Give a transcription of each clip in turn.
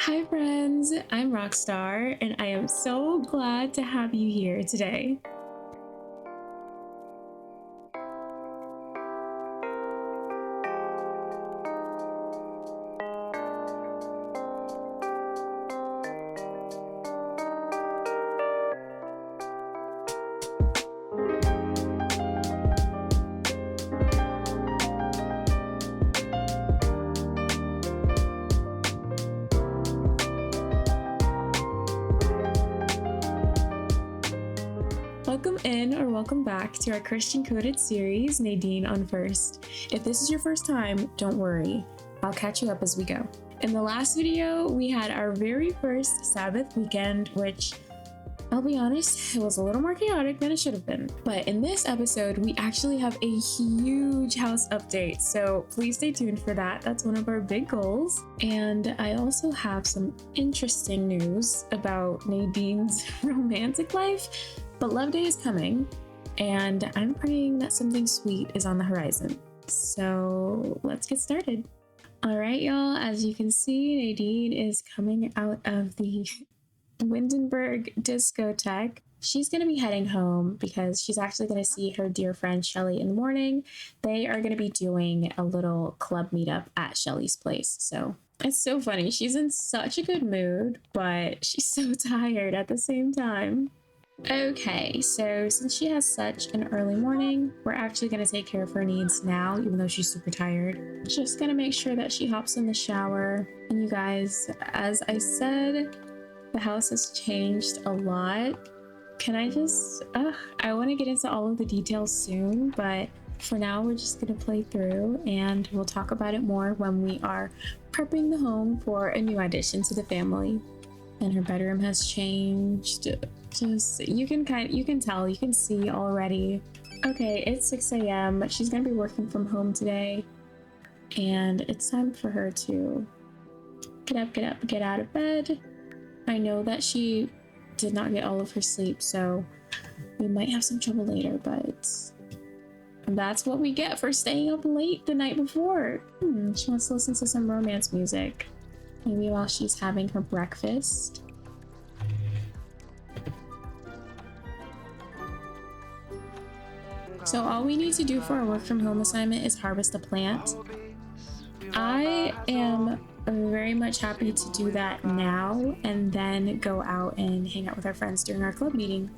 Hi friends, I'm Rockstar and I am so glad to have you here today. Welcome in or welcome back to our Christian coded series, Nadine on First. If this is your first time, don't worry, I'll catch you up as we go. In the last video, we had our very first Sabbath weekend, which I'll be honest, it was a little more chaotic than it should have been. But in this episode, we actually have a huge house update, so please stay tuned for that. That's one of our big goals. And I also have some interesting news about Nadine's romantic life. But Love Day is coming, and I'm praying that something sweet is on the horizon. So let's get started. All right, y'all, as you can see, Nadine is coming out of the Windenburg discotheque. She's going to be heading home because she's actually going to see her dear friend Shelly in the morning. They are going to be doing a little club meetup at Shelly's place. So it's so funny. She's in such a good mood, but she's so tired at the same time. Okay, so since she has such an early morning, we're actually going to take care of her needs now, even though she's super tired. Just going to make sure that she hops in the shower. And you guys, as I said, the house has changed a lot. Can I just, I want to get into all of the details soon, but for now, we're just going to play through and we'll talk about it more when we are prepping the home for a new addition to the family. And her bedroom has changed. Just you can tell, you can see already. Okay, it's 6 a.m. She's gonna be working from home today, and it's time for her to get out of bed. I know that she did not get all of her sleep, so we might have some trouble later, but that's what we get for staying up late the night before. She wants to listen to some romance music, maybe while she's having her breakfast. So all we need to do for our work from home assignment is harvest a plant. I am very much happy to do that now and then go out and hang out with our friends during our club meeting.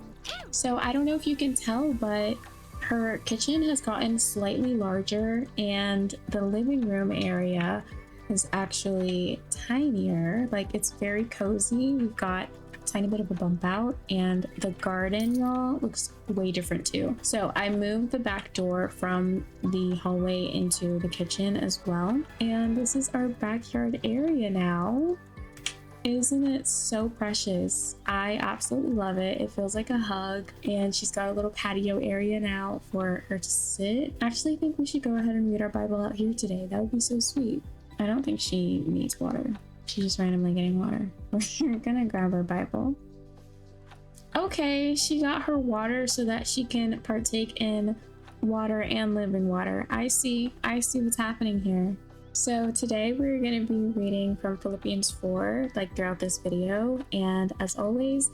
So I don't know if you can tell, but her kitchen has gotten slightly larger and the living room area is actually tinier. Like, it's very cozy. We've got tiny bit of a bump out, and the garden, y'all, looks way different too. So I moved the back door from the hallway into the kitchen as well, and this is our backyard area now. Isn't it so precious? I absolutely love it. It feels like a hug, and she's got a little patio area now for her to sit. I actually think we should go ahead and read our Bible out here today. That would be so sweet. I don't think she needs water. She's just randomly getting water. We're gonna grab her Bible. Okay, she got her water so that she can partake in water and living water. I see what's happening here. So today we're going to be reading from Philippians 4, like throughout this video. And as always,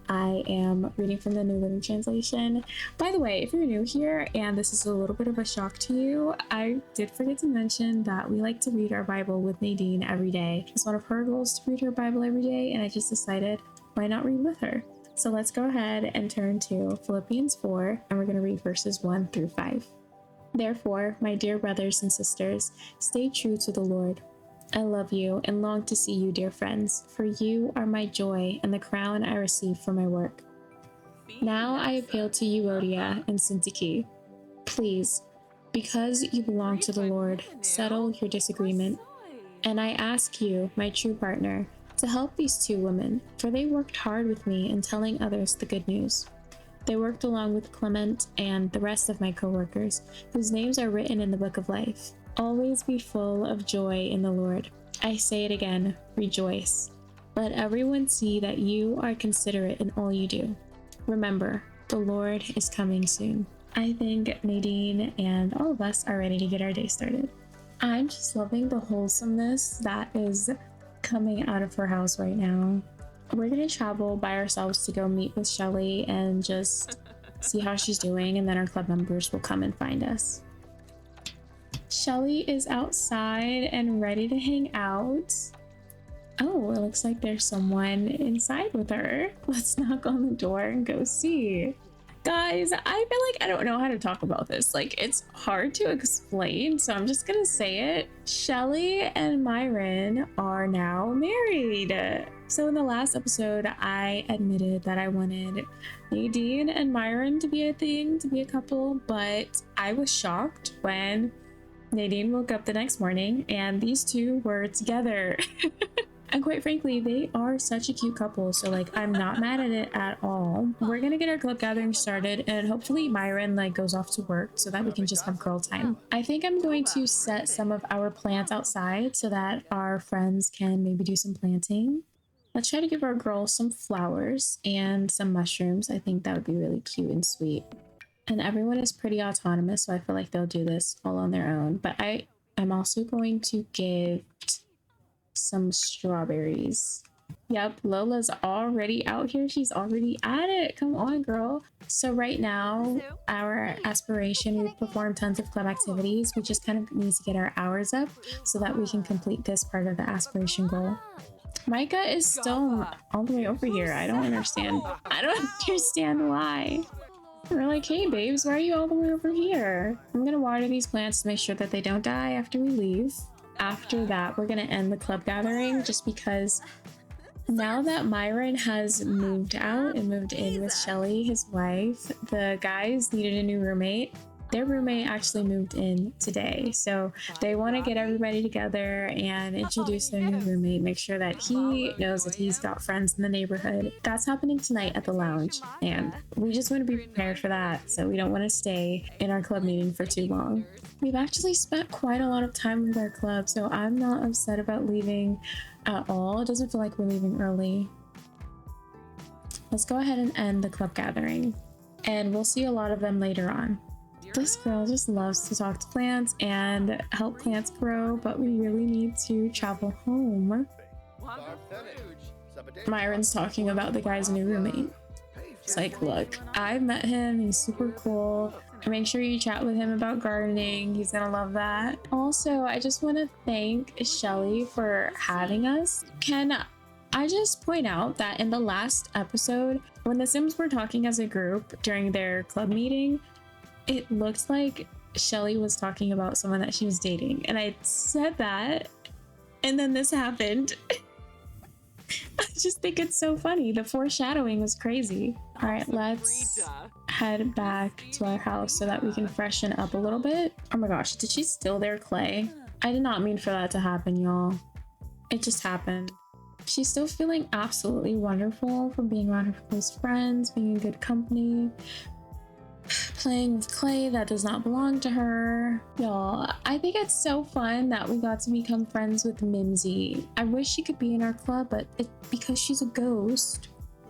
I am reading from the New Living Translation. By the way, if you're new here and this is a little bit of a shock to you, I did forget to mention that we like to read our Bible with Nadine every day. It's one of her goals to read her Bible every day, and I just decided, why not read with her? So let's go ahead and turn to Philippians 4, and we're going to read verses 1 through 5. Therefore, my dear brothers and sisters, stay true to the Lord. I love you and long to see you, dear friends, for you are my joy and the crown I receive for my work. Now I appeal to Euodia and Syntyche. Please, because you belong to the Lord, settle your disagreement. And I ask you, my true partner, to help these two women, for they worked hard with me in telling others the good news. They worked along with Clement and the rest of my co-workers, whose names are written in the book of life. Always be full of joy in the Lord. I say it again, rejoice. Let everyone see that you are considerate in all you do. Remember, the Lord is coming soon. I think Nadine and all of us are ready to get our day started. I'm just loving the wholesomeness that is coming out of her house right now. We're gonna travel by ourselves to go meet with Shelly and just see how she's doing, and then our club members will come and find us. Shelly is outside and ready to hang out. Oh, it looks like there's someone inside with her. Let's knock on the door and go see. Guys, I feel like I don't know how to talk about this. Like, it's hard to explain, so I'm just gonna say it. Shelly and Myron are now married. So in the last episode, I admitted that I wanted Nadine and Myron to be a thing, to be a couple, but I was shocked when Nadine woke up the next morning and these two were together. And quite frankly, they are such a cute couple, so like I'm not mad at it at all. We're gonna get our club gathering started, and hopefully Myron like goes off to work so that we can just have girl time. I think I'm going to set some of our plants outside so that our friends can maybe do some planting. Let's try to give our girls some flowers and some mushrooms. I think that would be really cute and sweet. And everyone is pretty autonomous, so I feel like they'll do this all on their own. But I'm also going to give some strawberries. Yep, Lola's already out here. She's already at it. Come on, girl. So right now, our aspiration, we've performed tons of club activities. We just kind of need to get our hours up so that we can complete this part of the aspiration goal. Micah is still all the way over here. I don't understand. I don't understand why. We're like, hey babes, why are you all the way over here? I'm gonna water these plants to make sure that they don't die after we leave. After that, we're gonna end the club gathering just because now that Myron has moved out and moved in with Shelly, his wife, the guys needed a new roommate. Their roommate actually moved in today, so they want to get everybody together and introduce their new roommate, make sure that he knows that he's got friends in the neighborhood. That's happening tonight at the lounge, and we just want to be prepared for that, so we don't want to stay in our club meeting for too long. We've actually spent quite a lot of time with our club, so I'm not upset about leaving at all. It doesn't feel like we're leaving early. Let's go ahead and end the club gathering, and we'll see a lot of them later on. This girl just loves to talk to plants and help plants grow, but we really need to travel home. Myron's talking about the guy's new roommate. It's like, look, I've met him, he's super cool. Make sure you chat with him about gardening, he's gonna love that. Also, I just want to thank Shelly for having us. Can I just point out that in the last episode, when the Sims were talking as a group during their club meeting, it looked like Shelly was talking about someone that she was dating, and I said that, and then this happened. I just think it's so funny. The foreshadowing was crazy. All right, let's head back to our house so that we can freshen up a little bit. Oh my gosh, did she steal their clay? I did not mean for that to happen, y'all. It just happened. She's still feeling absolutely wonderful from being around her close friends, being in good company, playing with clay that does not belong to her. Y'all, I think it's so fun that we got to become friends with Mimsy. I wish she could be in our club, but because she's a ghost,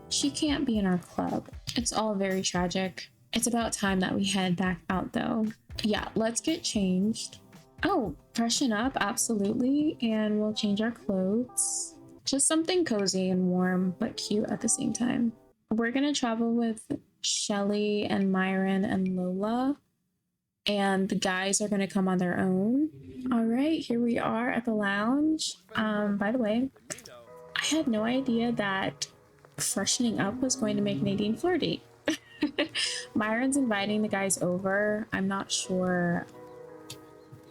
she can't be in our club. It's all very tragic. It's about time that we head back out though. Yeah, let's get changed. Oh, freshen up, absolutely. And we'll change our clothes. Just something cozy and warm, but cute at the same time. We're gonna travel with Shelly and Myron and Lola, and the guys are going to come on their own. All right, here we are at the lounge. By the way, I had no idea that freshening up was going to make Nadine flirty. Myron's inviting the guys over. I'm not sure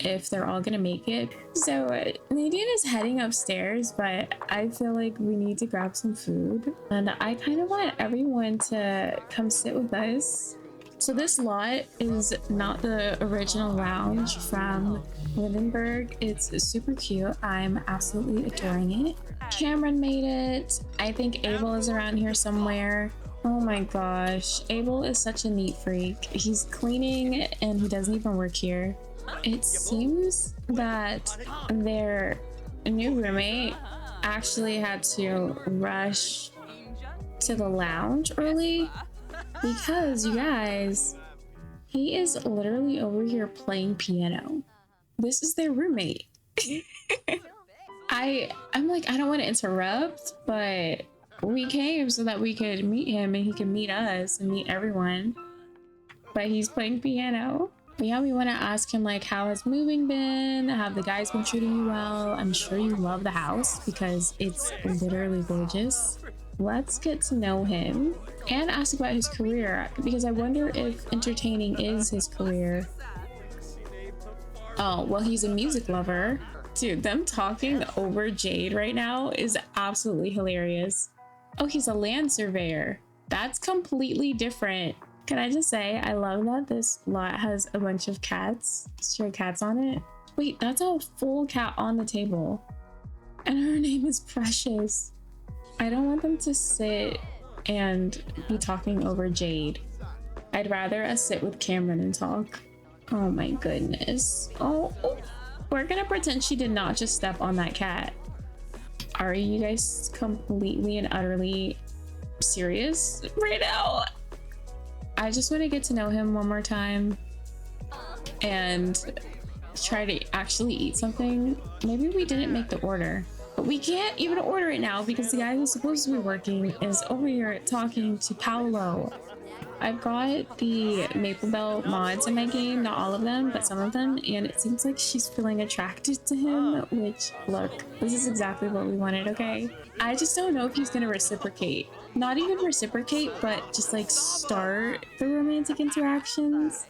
if they're all gonna make it. So Nadine is heading upstairs, but I feel like we need to grab some food, and I kind of want everyone to come sit with us. So this lot is not the original lounge from Windenburg. It's super cute. I'm absolutely adoring it. Cameron made it. I think Abel is around here somewhere. Oh my gosh, Abel is such a neat freak. He's cleaning and he doesn't even work here. It seems that their new roommate actually had to rush to the lounge early because, you guys, he is literally over here playing piano. This is their roommate. I'm like, I don't want to interrupt, but we came so that we could meet him and he could meet us and meet everyone. But he's playing piano. But yeah, we want to ask him like, how has moving been? Have the guys been treating you well? I'm sure you love the house because it's literally gorgeous. Let's get to know him and ask about his career because I wonder if entertaining is his career. Oh, well, he's a music lover. Dude, them talking over Jade right now is absolutely hilarious. Oh, he's a land surveyor. That's completely different. Can I just say, I love that this lot has a bunch of cats, stray cats on it. Wait, that's a full cat on the table. And her name is Precious. I don't want them to sit and be talking over Jade. I'd rather us sit with Cameron and talk. Oh my goodness. Oh, we're gonna pretend she did not just step on that cat. Are you guys completely and utterly serious right now? I just want to get to know him one more time and try to actually eat something. Maybe we didn't make the order, but we can't even order it now because the guy who's supposed to be working is over here talking to Paolo. I've got the Maple Bell mods in my game, not all of them, but some of them, and it seems like she's feeling attracted to him, which, look, this is exactly what we wanted, okay? I just don't know if he's gonna reciprocate. Not even reciprocate, but just like start the romantic interactions.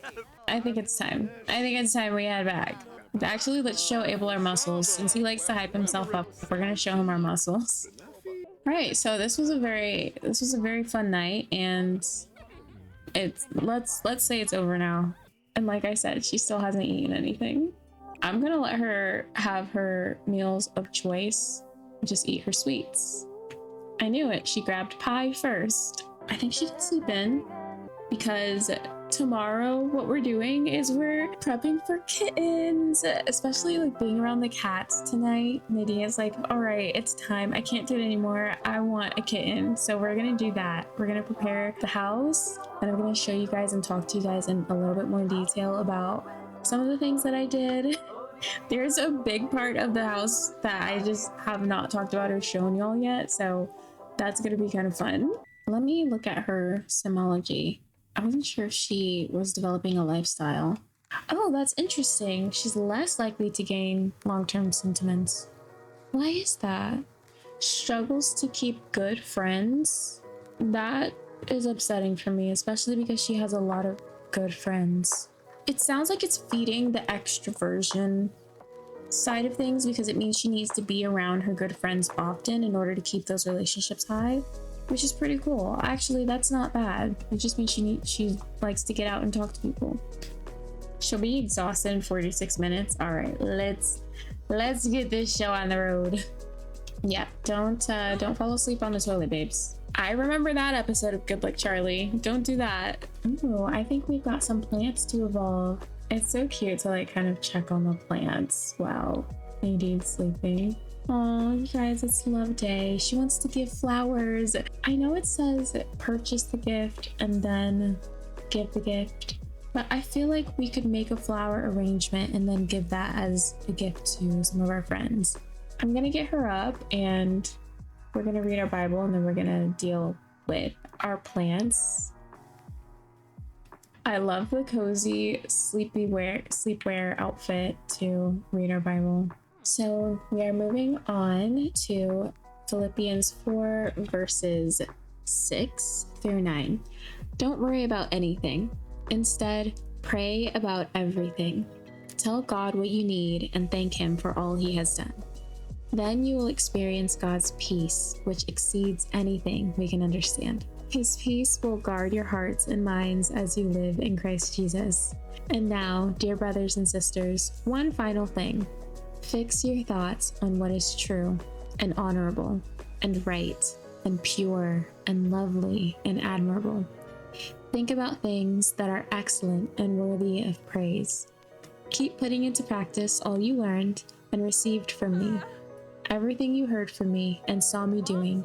I think it's time. I think it's time we head back. Actually, let's show Abel our muscles. Since he likes to hype himself up, we're gonna show him our muscles. Right, so this was a very fun night, and let's say it's over now. And like I said, she still hasn't eaten anything. I'm gonna let her have her meals of choice, just eat her sweets. I knew it. She grabbed pie first. I think she did sleep in because tomorrow what we're doing is we're prepping for kittens, especially like being around the cats tonight. Nadine is like, all right, it's time. I can't do it anymore. I want a kitten. So we're going to do that. We're going to prepare the house and I'm going to show you guys and talk to you guys in a little bit more detail about some of the things that I did. There's a big part of the house that I just have not talked about or shown y'all yet. So that's going to be kind of fun. Let me look at her simology. I wasn't sure if she was developing a lifestyle. Oh, that's interesting. She's less likely to gain long-term sentiments. Why is that? Struggles to keep good friends? That is upsetting for me, especially because she has a lot of good friends. It sounds like it's feeding the extroversion side of things because it means she needs to be around her good friends often in order to keep those relationships high, which is pretty cool. Actually, that's not bad. It just means she likes to get out and talk to people. She'll be exhausted in 46 minutes. All right, let's get this show on the road. Yeah, don't fall asleep on the toilet, babes. I remember that episode of Good Luck Charlie. Don't do that. Ooh, I think we've got some plants to evolve. It's so cute to like kind of check on the plants while Nadine's sleeping. Oh, you guys, it's love day. She wants to give flowers. I know it says purchase the gift and then give the gift, but I feel like we could make a flower arrangement and then give that as a gift to some of our friends. I'm gonna get her up and we're gonna read our Bible and then we're gonna deal with our plants. I love the cozy sleepwear outfit to read our Bible. So we are moving on to Philippians 4 verses 6 through 9. Don't worry about anything. Instead, pray about everything. Tell God what you need and thank Him for all He has done. Then you will experience God's peace, which exceeds anything we can understand. His peace will guard your hearts and minds as you live in Christ Jesus. And now, dear brothers and sisters, one final thing. Fix your thoughts on what is true and honorable and right and pure and lovely and admirable. Think about things that are excellent and worthy of praise. Keep putting into practice all you learned and received from me, everything you heard from me and saw me doing.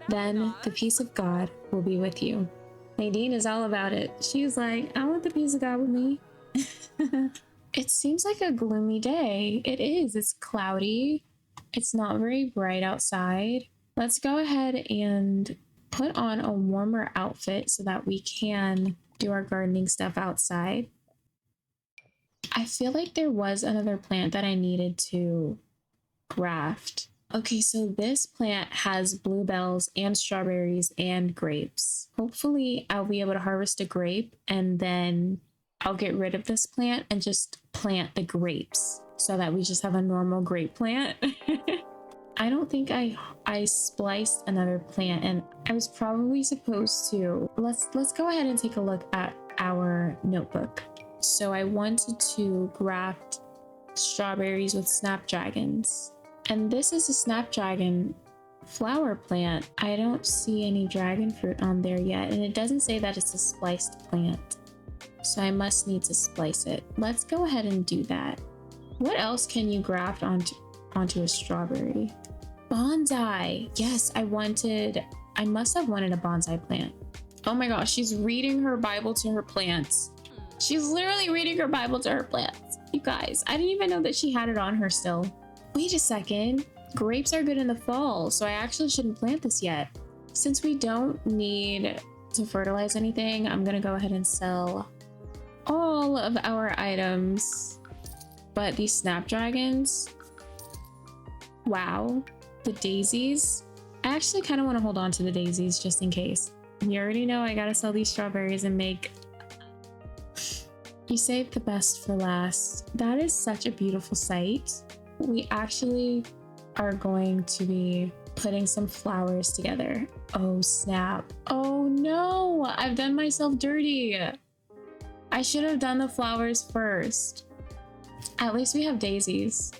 Then the peace of God will be with you. Nadine is all about it. She's like, I want the peace of God with me. It seems like a gloomy day. It is. It's cloudy. It's not very bright outside. Let's go ahead and put on a warmer outfit so that we can do our gardening stuff outside. I feel like there was another plant that I needed to graft. Okay, so this plant has bluebells and strawberries and grapes. Hopefully I'll be able to harvest a grape and then I'll get rid of this plant and just plant the grapes so that we just have a normal grape plant. I don't think I spliced another plant, and I was probably supposed to. Let's go ahead and take a look at our notebook. So I wanted to graft strawberries with snapdragons. And this is a snapdragon flower plant. I don't see any dragon fruit on there yet, and it doesn't say that it's a spliced plant. So I must need to splice it. Let's go ahead and do that. What else can you graft onto a strawberry? Bonsai. Yes, I must have wanted a bonsai plant. Oh my gosh, she's reading her Bible to her plants. She's literally reading her Bible to her plants. You guys, I didn't even know that she had it on her still. Wait a second. Grapes are good in the fall, so I actually shouldn't plant this yet. Since we don't need to fertilize anything, I'm gonna go ahead and sell all of our items. But these snapdragons, wow. The daisies, I actually kind of want to hold on to the daisies just in case. You already know I gotta sell these strawberries and make... You saved the best for last. That is such a beautiful sight. We actually are going to be putting some flowers together. Oh snap. Oh no, I've done myself dirty. I should have done the flowers first. At least we have daisies.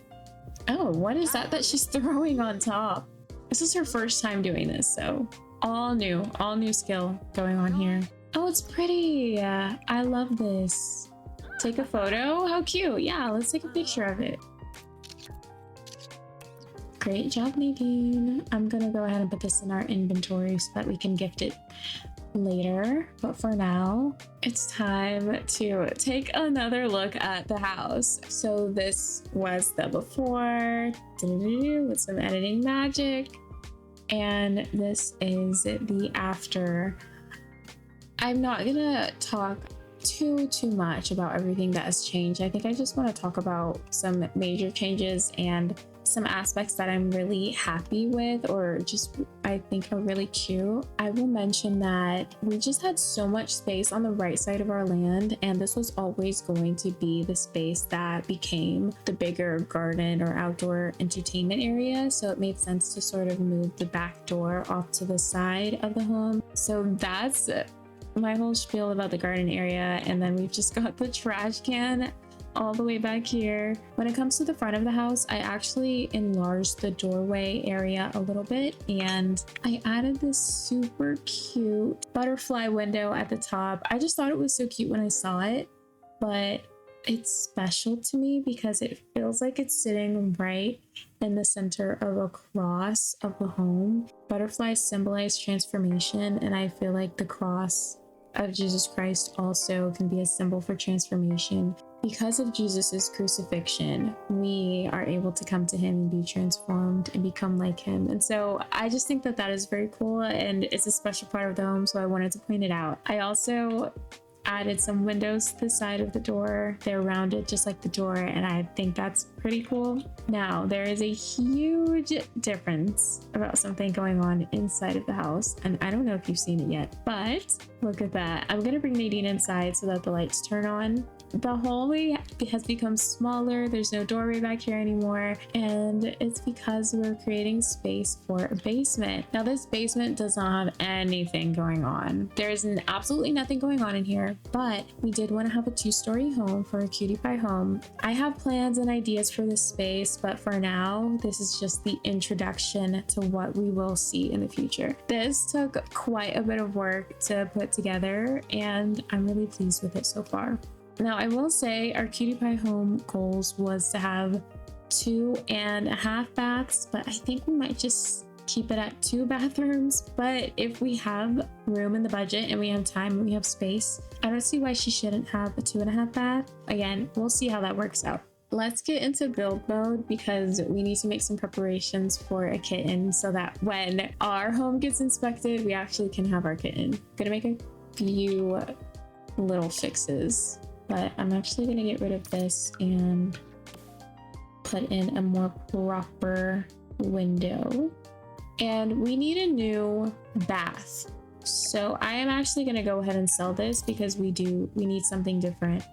Oh, what is that she's throwing on top? This is her first time doing this, so all new skill going on here. Oh, it's pretty. I love this. Take a photo? How cute. Yeah, let's take a picture of it. Great job, Nadine. I'm gonna go ahead and put this in our inventory so that we can gift it later, but for now it's time to take another look at the house. So this was the before with some editing magic, and this is the after. I'm not gonna talk too much about everything that has changed. I think I just want to talk about some major changes and some aspects that I'm really happy with, or just I think are really cute. I will mention that we just had so much space on the right side of our land, and this was always going to be the space that became the bigger garden or outdoor entertainment area. So it made sense to sort of move the back door off to the side of the home. So that's my whole spiel about the garden area. And then we've just got the trash can all the way back here. When it comes to the front of the house, I actually enlarged the doorway area a little bit, and I added this super cute butterfly window at the top. I just thought it was so cute when I saw it, but it's special to me because it feels like it's sitting right in the center of a cross of the home. Butterflies symbolize transformation, and I feel like the cross of Jesus Christ also can be a symbol for transformation. Because of Jesus's crucifixion, we are able to come to him and be transformed and become like him. And so I just think that that is very cool, and it's a special part of the home, so I wanted to point it out. I also added some windows to the side of the door. They're rounded just like the door, and I think that's pretty cool. Now, there is a huge difference about something going on inside of the house, and I don't know if you've seen it yet, but look at that. I'm gonna bring Nadine inside so that the lights turn on. The hallway has become smaller. There's no doorway back here anymore, and it's because we're creating space for a basement. Now, this basement does not have anything going on. There's absolutely nothing going on in here, but we did want to have a 2-story home for a cutie pie home. I have plans and ideas for this space, but for now, this is just the introduction to what we will see in the future. This took quite a bit of work to put together, and I'm really pleased with it so far. Now, I will say our cutie pie home goals was to have 2.5 baths, but I think we might just keep it at 2 bathrooms. But if we have room in the budget and we have time and we have space, I don't see why she shouldn't have a 2.5 bath. Again, we'll see how that works out. let's get into build mode because we need to make some preparations for a kitten so that when our home gets inspected, we actually can have our kitten. Gonna make a few little fixes, but I'm actually gonna get rid of this and put in a more proper window. And we need a new bath. So I am actually gonna go ahead and sell this because we need something different.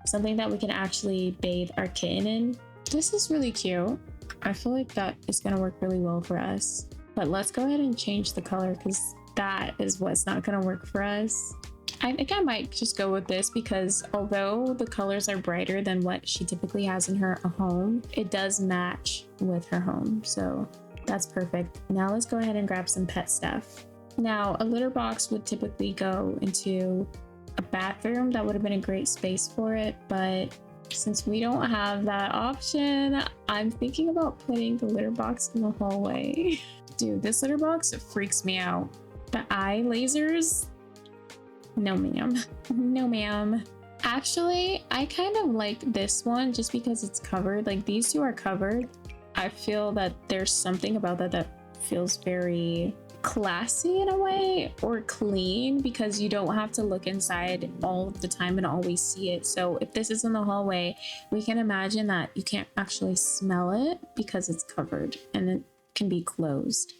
Something that we can actually bathe our kitten in. This is really cute. I feel like that is gonna work really well for us. But let's go ahead and change the color because that is what's not gonna work for us. I think I might just go with this because although the colors are brighter than what she typically has in her home, it does match with her home. So that's perfect. Now let's go ahead and grab some pet stuff. Now a litter box would typically go into a bathroom. That would have been a great space for it, but since we don't have that option, I'm thinking about putting the litter box in the hallway. Dude, this litter box freaks me out. The eye lasers, no ma'am. No ma'am. Actually, I kind of like this one just because it's covered. Like these two are covered. I feel that there's something about that feels very classy in a way, or clean, because you don't have to look inside all the time and always see it. So if this is in the hallway, we can imagine that you can't actually smell it because it's covered and it can be closed.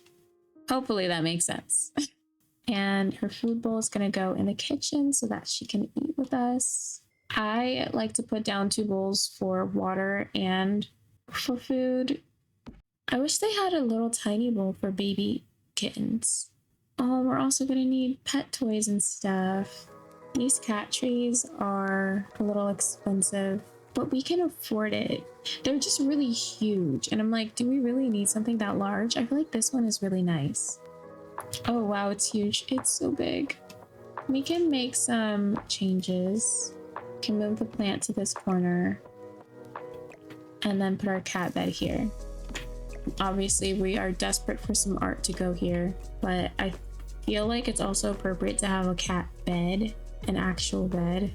Hopefully that makes sense. And her food bowl is going to go in the kitchen so that she can eat with us. I like to put down 2 bowls for water and for food. I wish they had a little tiny bowl for baby kittens. Oh, we're also gonna need pet toys and stuff. These cat trees are a little expensive, but we can afford it. They're just really huge, and I'm like, do we really need something that large? I feel like this one is really nice. Oh wow, it's huge. It's so big. We can make some changes. We can move the plant to this corner and then put our cat bed here. Obviously, we are desperate for some art to go here, but I feel like it's also appropriate to have a cat bed, an actual bed.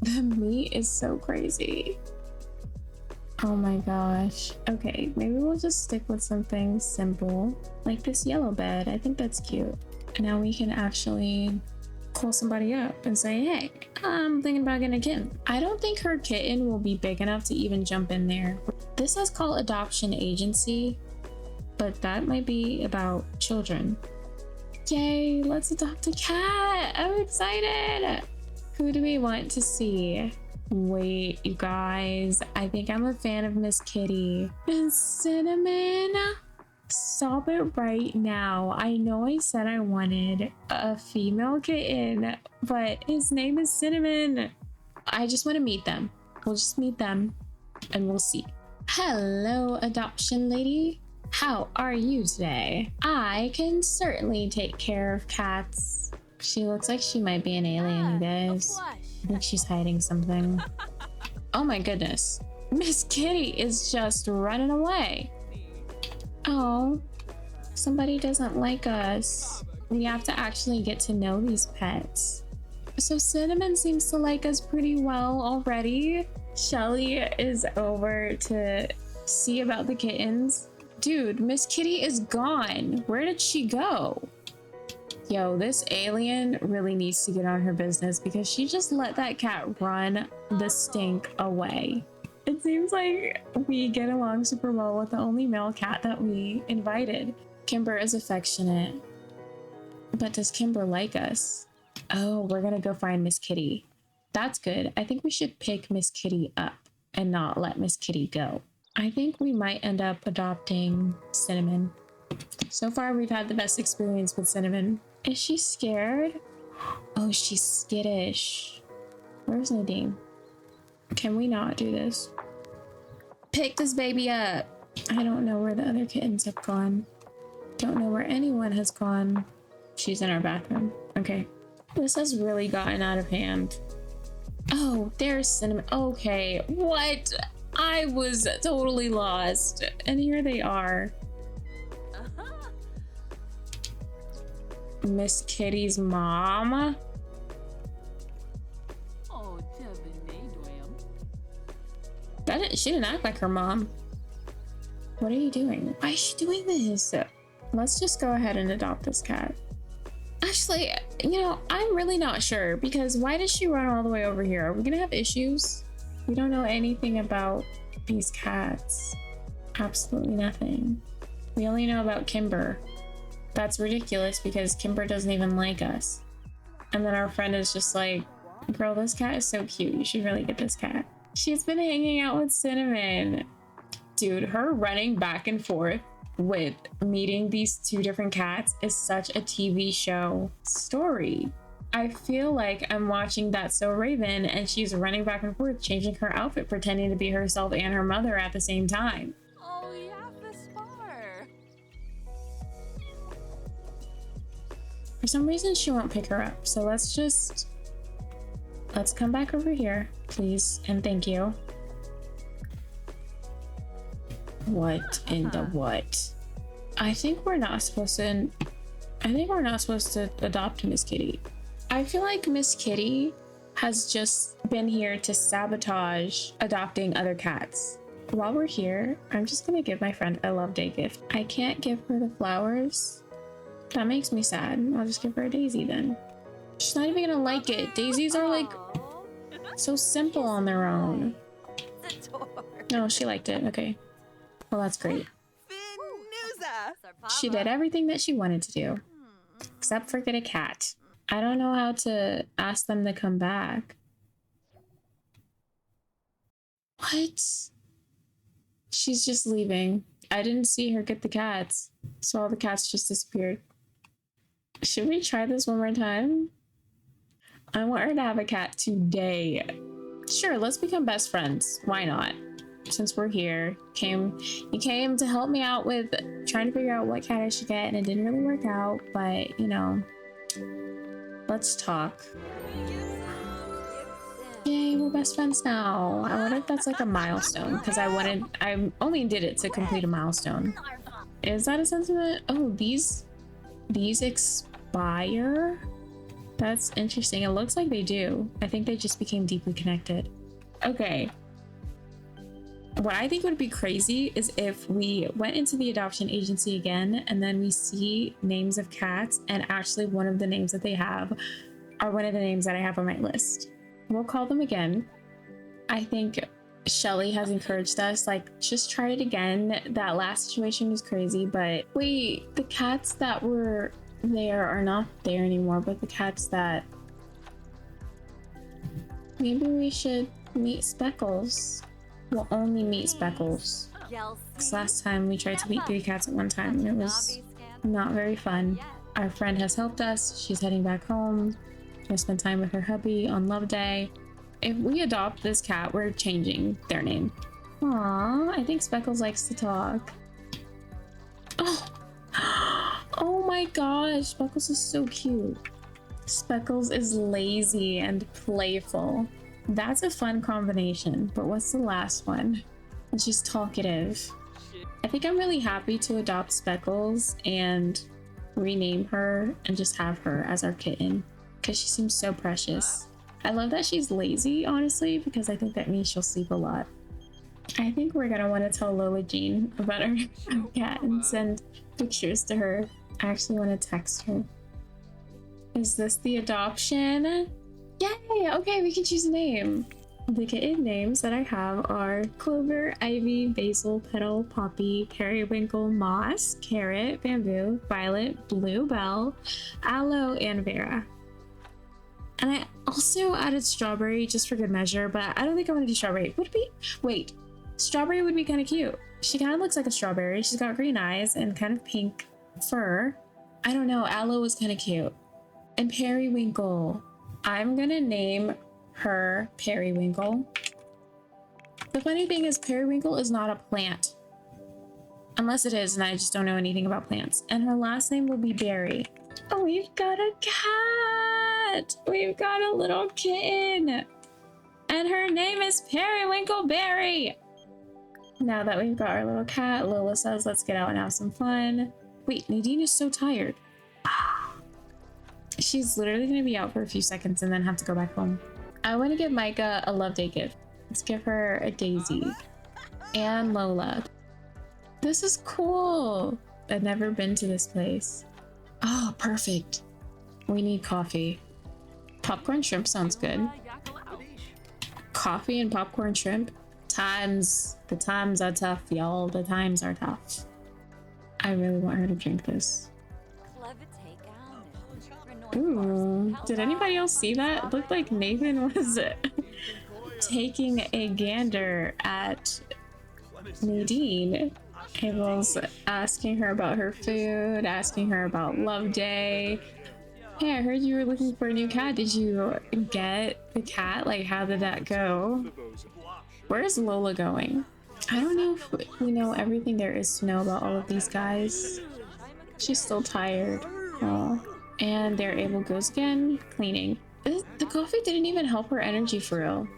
The meat is so crazy. Oh my gosh. Okay, maybe we'll just stick with something simple, like this yellow bed. I think that's cute. And now we can actually call somebody up and say, hey, I'm thinking about getting a kitten. I don't think her kitten will be big enough to even jump in there. This is called adoption agency, but that might be about children. Yay, let's adopt a cat. I'm excited. Who do we want to see? Wait, you guys, I think I'm a fan of Miss Kitty. And Cinnamon, stop it right now. I know I said I wanted a female kitten, but his name is Cinnamon. I just want to meet them. We'll just meet them and we'll see. Hello, adoption lady. How are you today? I can certainly take care of cats. She looks like she might be an alien, you guys. I think she's hiding something. Oh my goodness. Miss Kitty is just running away. Oh, somebody doesn't like us. We have to actually get to know these pets. So Cinnamon seems to like us pretty well already. Shelly is over to see about the kittens. Dude, Miss Kitty is gone. Where did she go? Yo, this alien really needs to get on her business because she just let that cat run the stink away. It seems like we get along super well with the only male cat that we invited. Kimber is affectionate. But does Kimber like us? Oh, we're gonna go find Miss Kitty. That's good. I think we should pick Miss Kitty up and not let Miss Kitty go. I think we might end up adopting Cinnamon. So far, we've had the best experience with Cinnamon. Is she scared? Oh, she's skittish. Where's Nadine? Can we not do this? Pick this baby up. I don't know where the other kittens have gone. Don't know where anyone has gone. She's in our bathroom. Okay. This has really gotten out of hand. Oh, there's Cinnamon. Okay, what? I was totally lost. And here they are. Miss Kitty's mom. She didn't act like her mom. What are you doing? Why is she doing this? Let's just go ahead and adopt this cat. Actually, you know, I'm really not sure because why does she run all the way over here? Are we gonna have issues? We don't know anything about these cats. Absolutely nothing. We only know about Kimber. That's ridiculous because Kimber doesn't even like us. And then our friend is just like, girl, this cat is so cute. You should really get this cat. She's been hanging out with Cinnamon. Dude, her running back and forth with meeting these two different cats is such a TV show story. I feel like I'm watching That's So Raven and she's running back and forth, changing her outfit, pretending to be herself and her mother at the same time. Oh, yeah, this far. For some reason, she won't pick her up. So let's come back over here, please, and thank you. What in the what? I think we're not supposed to adopt Miss Kitty. I feel like Miss Kitty has just been here to sabotage adopting other cats. While we're here, I'm just gonna give my friend a love day gift. I can't give her the flowers. That makes me sad. I'll just give her a daisy then. She's not even gonna like it. Daisies are like so simple on their own. No, she liked it. Okay. Well, that's great. She did everything that she wanted to do, except for get a cat. I don't know how to ask them to come back. What? She's just leaving. I didn't see her get the cats, so all the cats just disappeared. Should we try this one more time? I want her to have a cat today. Sure, let's become best friends. Why not? Since we're here, you came to help me out with trying to figure out what cat I should get, and it didn't really work out, but you know, let's talk. Yay, we're best friends now. I wonder if that's like a milestone, because I only did it to complete a milestone. Is that a sentiment? Oh, these expire? That's interesting. It looks like they do. I think they just became deeply connected. Okay. What I think would be crazy is if we went into the adoption agency again and then we see names of cats and actually one of the names that they have are one of the names that I have on my list. We'll call them again. I think Shelly has encouraged us, like, just try it again. That last situation was crazy, but wait, the cats that were there are not there anymore, but the cats that... Maybe we should meet Speckles. We'll only meet Speckles. Because last time we tried to meet 3 cats at one time and it was not very fun. Our friend has helped us. She's heading back home. Gonna spend time with her hubby on Love Day. If we adopt this cat, we're changing their name. Aww, I think Speckles likes to talk. Oh, oh my gosh, Speckles is so cute. Speckles is lazy and playful. That's a fun combination, but what's the last one? And she's talkative. I think I'm really happy to adopt Speckles and rename her and just have her as our kitten because she seems so precious. I love that she's lazy, honestly, because I think that means she'll sleep a lot. I think we're gonna want to tell Lola Jean about our cat and send pictures to her. I actually want to text her. Is this the adoption? Yay! Okay, we can choose a name. The kitten names that I have are Clover, Ivy, Basil, Petal, Poppy, Periwinkle, Moss, Carrot, Bamboo, Violet, Bluebell, Aloe, and Vera. And I also added Strawberry just for good measure, but I don't think I want to do Strawberry. Would it be? Wait, Strawberry would be kind of cute. She kind of looks like a strawberry. She's got green eyes and kind of pink fur. I don't know, Aloe was kind of cute. And Periwinkle. I'm gonna name her Periwinkle. The funny thing is Periwinkle is not a plant. Unless it is, and I just don't know anything about plants. And her last name will be Berry. Oh, we've got a cat! We've got a little kitten! And her name is Periwinkle Berry! Now that we've got our little cat, Lola says let's get out and have some fun. Wait, Nadine is so tired. She's literally gonna be out for a few seconds and then have to go back home. I want to give Micah a love day gift. Let's give her a Daisy. And Lola. This is cool. I've never been to this place. Oh, perfect. We need coffee. Popcorn shrimp sounds good. Coffee and popcorn shrimp. The times are tough, y'all. The times are tough. I really want her to drink this. Ooh, did anybody else see that? It looked like Nathan was taking a gander at Nadine. He was asking her about her food, asking her about Love Day. Hey, I heard you were looking for a new cat. Did you get the cat? Like, how did that go? Where's Lola going? I don't know if we know everything there is to know about all of these guys. She's still tired. Oh. And there Abel goes again, cleaning. The coffee didn't even help her energy for real.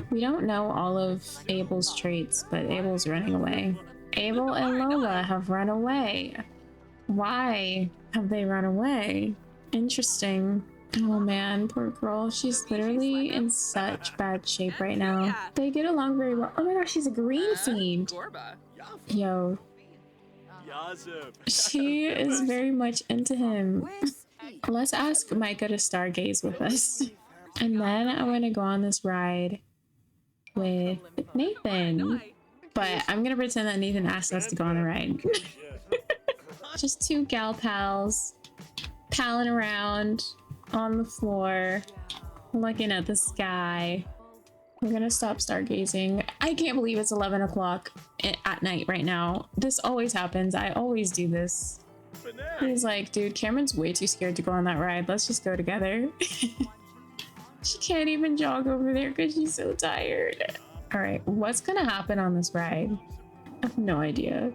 We don't know all of Abel's traits, but Abel's running away. Abel and Lola have run away. Why have they run away? Interesting. Oh man, poor girl. She's literally in such bad shape right now. They get along very well. Oh my gosh, she's a green fiend. Yo. She is very much into him. Let's ask Micah to stargaze with us. And then I'm gonna go on this ride with Nathan. But I'm gonna pretend that Nathan asked us to go on the ride. Just two gal pals palling around on the floor, looking at the sky. We're gonna stop stargazing. I can't believe it's 11 o'clock at night right now. This always happens. I always do this. He's like, dude, Cameron's way too scared to go on that ride. Let's just go together. She can't even jog over there because she's so tired. All right, what's gonna happen on this ride? I have no idea.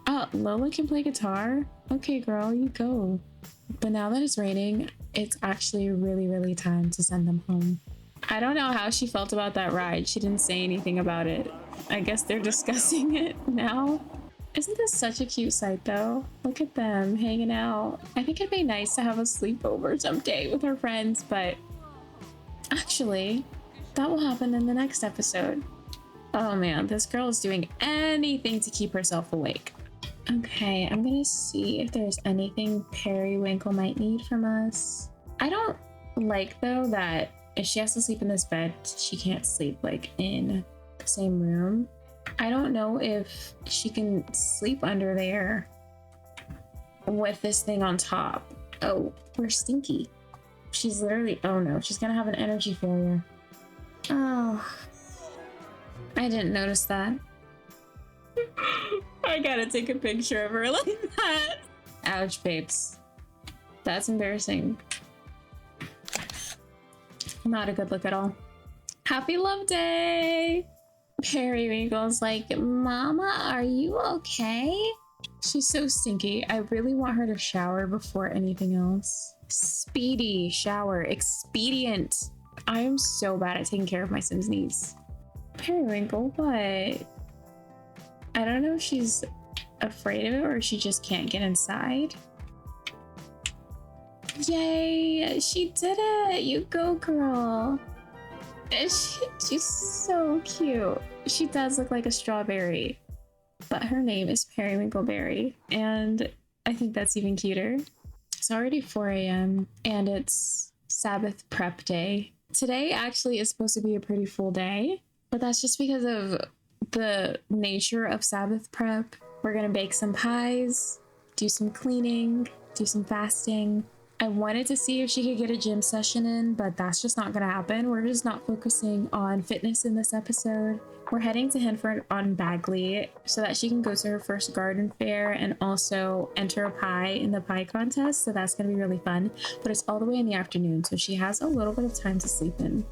Oh, Lola can play guitar? Okay, girl, you go. But now that it's raining, it's actually really time to send them home. I don't know how she felt about that ride. She didn't say anything about it. I guess they're discussing it now. Isn't this such a cute sight though? Look at them hanging out. I think it'd be nice to have a sleepover someday with our friends, but actually, that will happen in the next episode. Oh man, this girl is doing anything to keep herself awake. Okay, I'm gonna see if there's anything Periwinkle might need from us. I don't like though that if she has to sleep in this bed, she can't sleep like in the same room. I don't know if she can sleep under there with this thing on top. Oh, we're Stinky. She's literally, oh no, she's gonna have an energy failure. Oh, I didn't notice that. I gotta take a picture of her like that. Ouch, babes. That's embarrassing. Not a good look at all. Happy Love Day! Periwinkle's like, Mama, are you okay? She's so stinky. I really want her to shower before anything else. Speedy shower. Expedient. I am so bad at taking care of my Sims needs. Periwinkle, what? I don't know if she's afraid of it or she just can't get inside. Yay! She did it! You go, girl! She's so cute. She does look like a strawberry, but her name is Periwinkle Berry, and I think that's even cuter. It's already 4 a.m. and it's Sabbath prep day. Today actually is supposed to be a pretty full day, but that's just because of the nature of Sabbath prep. We're gonna bake some pies, do some cleaning, do some fasting. I wanted to see if she could get a gym session in, but that's just not gonna happen. We're just not focusing on fitness in this episode. We're heading to Henford on Bagley so that she can go to her first garden fair and also enter a pie in the pie contest. So that's gonna be really fun, but it's all the way in the afternoon, so she has a little bit of time to sleep in.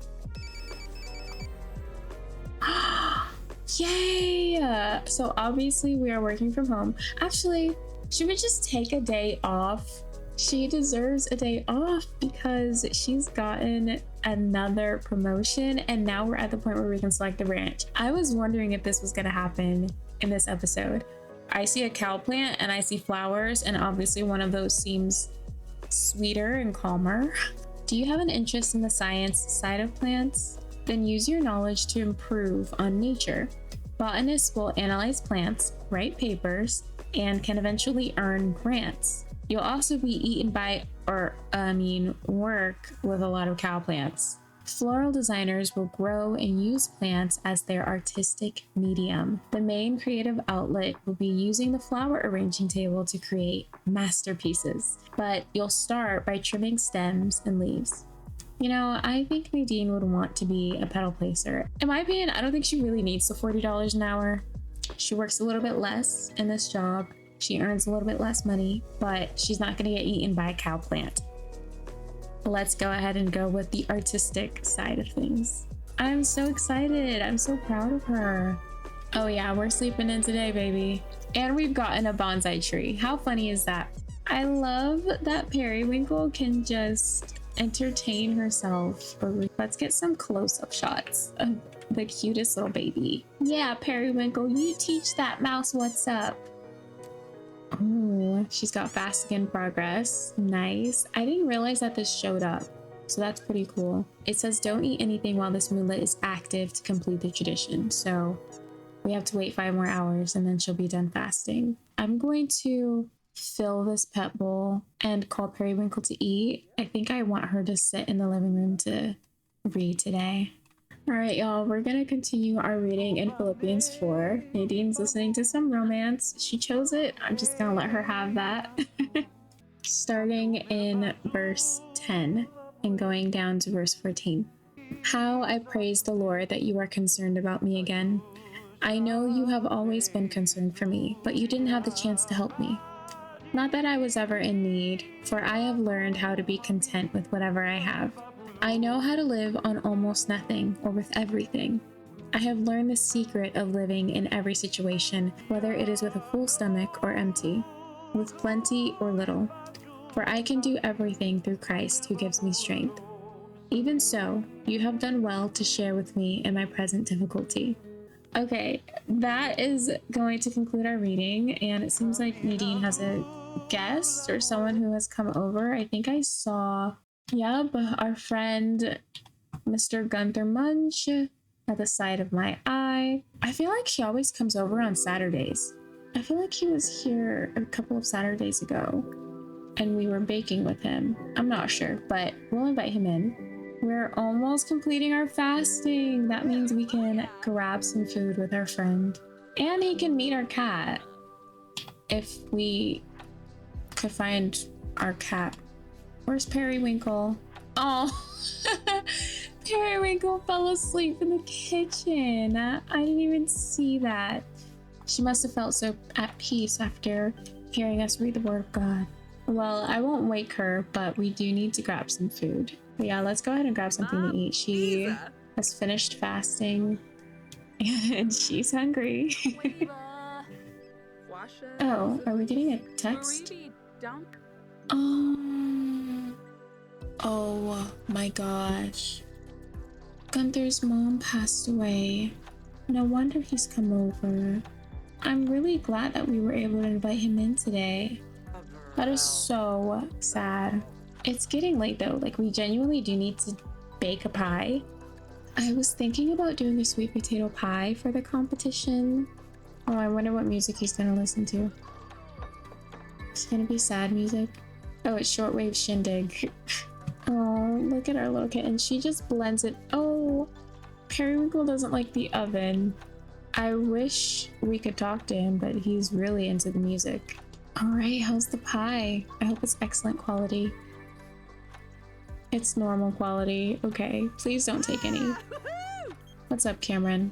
Yay! So obviously we are working from home. Actually, should we just take a day off? She deserves a day off because she's gotten another promotion and now we're at the point where we can select the ranch. I was wondering if this was going to happen in this episode. I see a cow plant and I see flowers, and obviously one of those seems sweeter and calmer. Do you have an interest in the science side of plants? Then use your knowledge to improve on nature. Botanists will analyze plants, write papers, and can eventually earn grants. You'll also be eaten by, work with a lot of cow plants. Floral designers will grow and use plants as their artistic medium. The main creative outlet will be using the flower arranging table to create masterpieces, but you'll start by trimming stems and leaves. You know, I think Nadine would want to be a petal placer. In my opinion, I don't think she really needs the $40 an hour. She works a little bit less in this job. She earns a little bit less money, but she's not going to get eaten by a cow plant. Let's go ahead and go with the artistic side of things. I'm so excited. I'm so proud of her. Oh yeah, we're sleeping in today, baby. And we've gotten a bonsai tree. How funny is that? I love that Periwinkle can just entertain herself. Let's get some close-up shots of the cutest little baby. Yeah, Periwinkle, you teach that mouse what's up. Oh, she's got fasting in progress. Nice. I didn't realize that this showed up, so that's pretty cool. It says don't eat anything while this moonlit is active to complete the tradition. So we have to wait 5 more hours and then she'll be done fasting. I'm going to fill this pet bowl and call Periwinkle to eat. I think I want her to sit in the living room to read today. All right, y'all, we're gonna continue our reading in Philippians 4. Nadine's listening to some romance. She chose it. I'm just gonna let her have that. Starting in verse 10 and going down to verse 14. How I praise the Lord that you are concerned about me again. I know you have always been concerned for me, but you didn't have the chance to help me. Not that I was ever in need, for I have learned how to be content with whatever I have. I know how to live on almost nothing or with everything. I have learned the secret of living in every situation, whether it is with a full stomach or empty, with plenty or little. For I can do everything through Christ who gives me strength. Even so, you have done well to share with me in my present difficulty. Okay, that is going to conclude our reading, and it seems like Nadine has a guest or someone who has come over. I think I saw, our friend Mr. Gunther Munch at the side of my eye. I feel like he always comes over on Saturdays. I feel like he was here a couple of Saturdays ago and we were baking with him. I'm not sure, but we'll invite him in. We're almost completing our fasting. That means we can grab some food with our friend. And he can meet our cat. If we could find our cat. Where's Periwinkle? Oh, Periwinkle fell asleep in the kitchen. I didn't even see that. She must have felt so at peace after hearing us read the Word of God. Well, I won't wake her, but we do need to grab some food. But yeah, let's go ahead and grab something to eat. She has finished fasting and she's hungry. Oh, are we getting a text? Oh my gosh. Gunther's mom passed away. No wonder he's come over. I'm really glad that we were able to invite him in today. That is so sad. It's getting late though, like we genuinely do need to bake a pie. I was thinking about doing a sweet potato pie for the competition. Oh, I wonder what music he's gonna listen to. It's gonna be sad music. Oh, it's shortwave shindig. Oh, look at our little kitten. She just blends it. Oh, Periwinkle doesn't like the oven. I wish we could talk to him, but he's really into the music. All right, how's the pie? I hope it's excellent quality. It's normal quality. Okay, please don't take any. What's up, Cameron?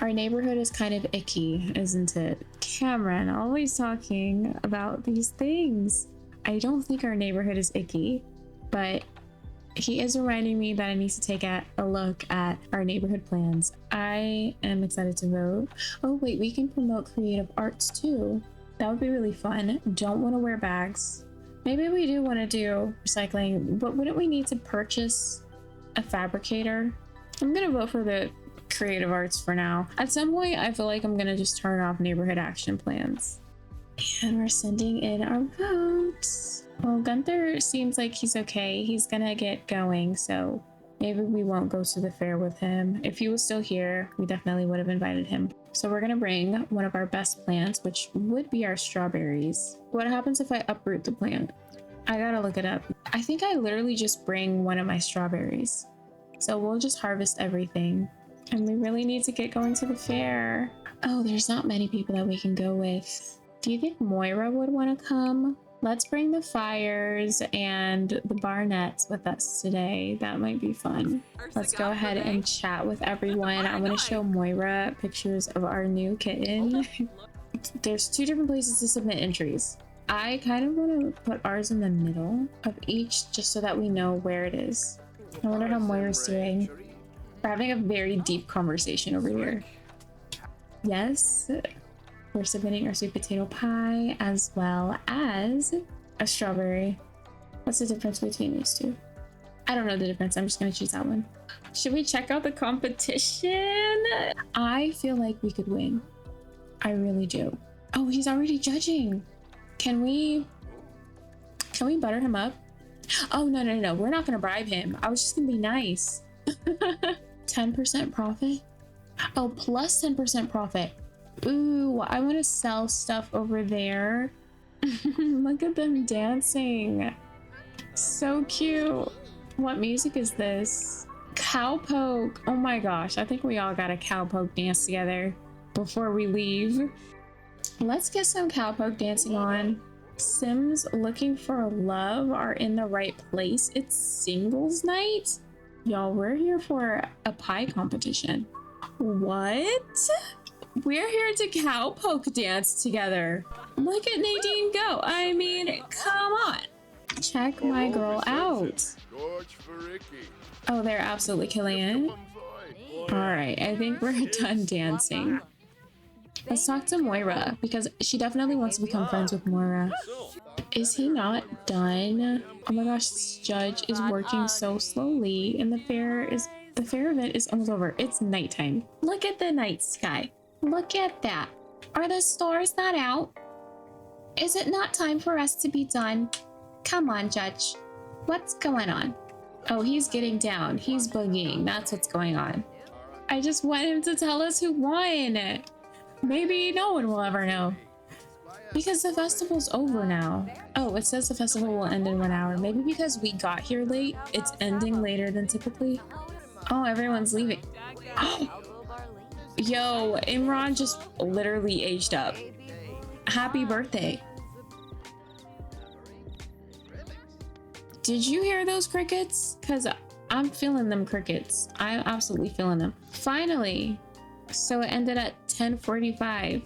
Our neighborhood is kind of icky, isn't it? Cameron, always talking about these things. I don't think our neighborhood is icky, but he is reminding me that I need to take a look at our neighborhood plans. I am excited to vote. Oh wait, we can promote creative arts too. That would be really fun. Don't want to wear bags. Maybe we do want to do recycling, but wouldn't we need to purchase a fabricator? I'm gonna vote for the creative arts for now. At some point, I feel like I'm gonna just turn off neighborhood action plans. And we're sending in our votes. Well, Gunther seems like he's okay. He's gonna get going, so Maybe we won't go to the fair with him. If he was still here, we definitely would have invited him. So we're gonna bring one of our best plants, which would be our strawberries. What happens if I uproot the plant? I gotta look it up. I think I literally just bring one of my strawberries. So we'll just harvest everything. And we really need to get going to the fair. Oh, there's not many people that we can go with. Do you think Moira would want to come? Let's bring the fires and the Barnetts with us today. That might be fun. Let's go ahead and chat with everyone. I'm going to show Moira pictures of our new kitten. There's 2 different places to submit entries. I kind of want to put ours in the middle of each just so that we know where it is. I wonder how Moira's doing. We're having a very deep conversation over here. Yes, we're submitting our sweet potato pie as well as a strawberry. What's the difference between these 2? I don't know the difference. I'm just going to choose that one. Should we check out the competition? I feel like we could win. I really do. Oh, he's already judging. Can we butter him up? Oh, no. We're not going to bribe him. I was just going to be nice. 10% profit? Oh, plus 10% profit. Ooh, I want to sell stuff over there. Look at them dancing. So cute. What music is this? Cowpoke. Oh my gosh, I think we all got a cowpoke dance together before we leave. Let's get some cowpoke dancing on. Sims looking for love are in the right place. It's singles night. Y'all, we're here for a pie competition. What? We're here to cowpoke dance together. Look at Nadine go. I mean, come on. Check my girl out. Oh, they're absolutely killing it. All right, I think we're done dancing. Let's talk to Moira because she definitely wants to become friends with Moira. Is he not done? Oh my gosh, this judge is working so slowly and the fair event is almost over. It's nighttime. Look at the night sky. Look at that. Are the stars not out? Is it not time for us to be done? Come on, judge. What's going on? Oh, he's getting down. He's boogieing. That's what's going on. I just want him to tell us who won. Maybe no one will ever know. Because the festival's over now. Oh, it says the festival will end in 1 hour. Maybe because we got here late, it's ending later than typically. Oh, everyone's leaving. Yo, Imran just literally aged up. Happy birthday. Did you hear those crickets? Because I'm feeling them crickets. I'm absolutely feeling them. Finally. So it ended at 10:45.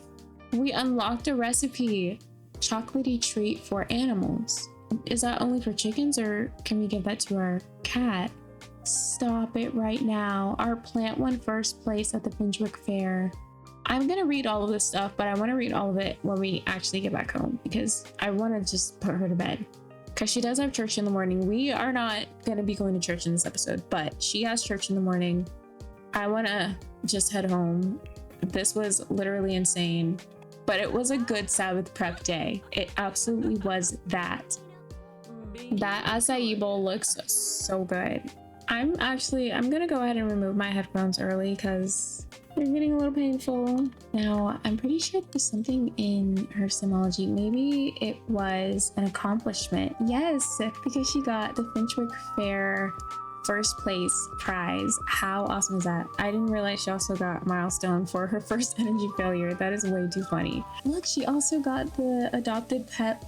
We unlocked a recipe. Chocolatey treat for animals. Is that only for chickens or can we give that to our cat? Stop it right now. Our plant won first place at the Finchwick Fair. I'm gonna read all of this stuff, but I want to read all of it when we actually get back home because I want to just put her to bed. Because she does have church in the morning. We are not going to be going to church in this episode, but she has church in the morning. I want to just head home. This was literally insane, but it was a good Sabbath prep day. It absolutely was that. That acai bowl looks so good. I'm going to go ahead and remove my headphones early because they're getting a little painful. Now, I'm pretty sure there's something in her Simology. Maybe it was an accomplishment. Yes, because she got the Finchwick Fair first place prize. How awesome is that? I didn't realize she also got a milestone for her first energy failure. That is way too funny. Look, she also got the adopted pet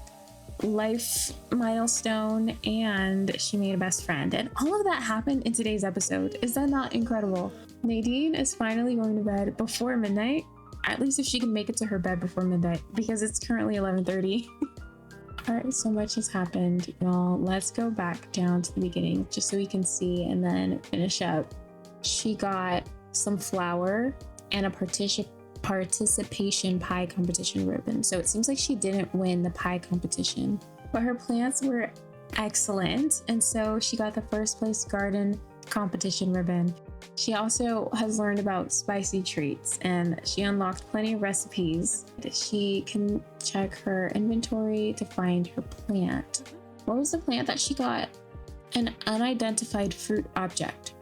life milestone and she made a best friend. And all of that happened in today's episode. Is that not incredible? Nadine is finally going to bed before midnight. At least if she can make it to her bed before midnight because it's currently 11:30. All right, so much has happened, y'all. Let's go back down to the beginning just so we can see and then finish up. She got some flour and a participation pie competition ribbon. So it seems like she didn't win the pie competition, but her plants were excellent. And so she got the first place garden competition ribbon. She also has learned about spicy treats and she unlocked plenty of recipes. She can check her inventory to find her plant. What was the plant that she got? An unidentified fruit object.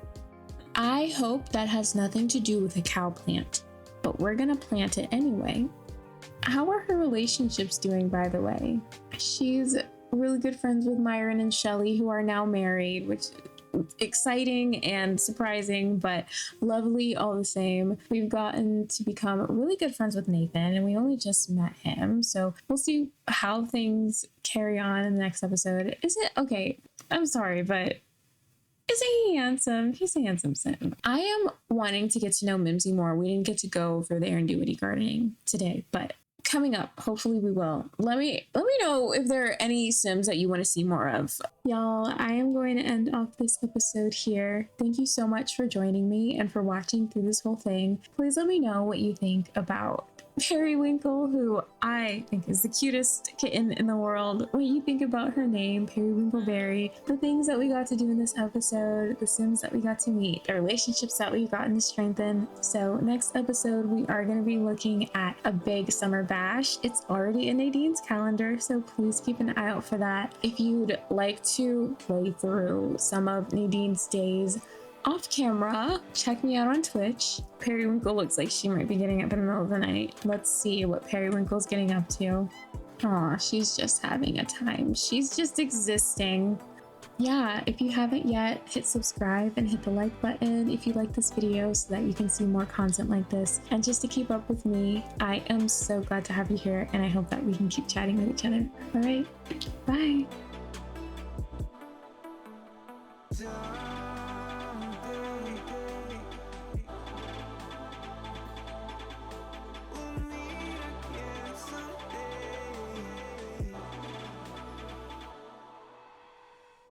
I hope that has nothing to do with a cow plant, but we're gonna plant it anyway. How are her relationships doing, by the way? She's really good friends with Myron and Shelly, who are now married, which exciting and surprising, but lovely all the same. We've gotten to become really good friends with Nathan, and we only just met him, so we'll see how things carry on in the next episode. Is it okay? I'm sorry, but isn't he handsome? He's a handsome sim. I am wanting to get to know Mimsy more. We didn't get to go over there and do witty gardening today, but coming up, hopefully we will. Let me know if there are any Sims that you want to see more of. Y'all, I am going to end off this episode here. Thank you so much for joining me and for watching through this whole thing. Please let me know what you think about Periwinkle, who I think is the cutest kitten in the world. What you think about her name, Periwinkleberry, the things that we got to do in this episode, the Sims that we got to meet, the relationships that we've gotten to strengthen. So next episode, we are going to be looking at a big summer bash. It's already in Nadine's calendar, so please keep an eye out for that. If you'd like to play through some of Nadine's days off camera, check me out on Twitch. Periwinkle looks like she might be getting up in the middle of the night. Let's see what Periwinkle's getting up to. Aw, she's just having a time. She's just existing. Yeah, if you haven't yet, hit subscribe and hit the like button if you like this video so that you can see more content like this. And just to keep up with me, I am so glad to have you here, and I hope that we can keep chatting with each other. All right, bye.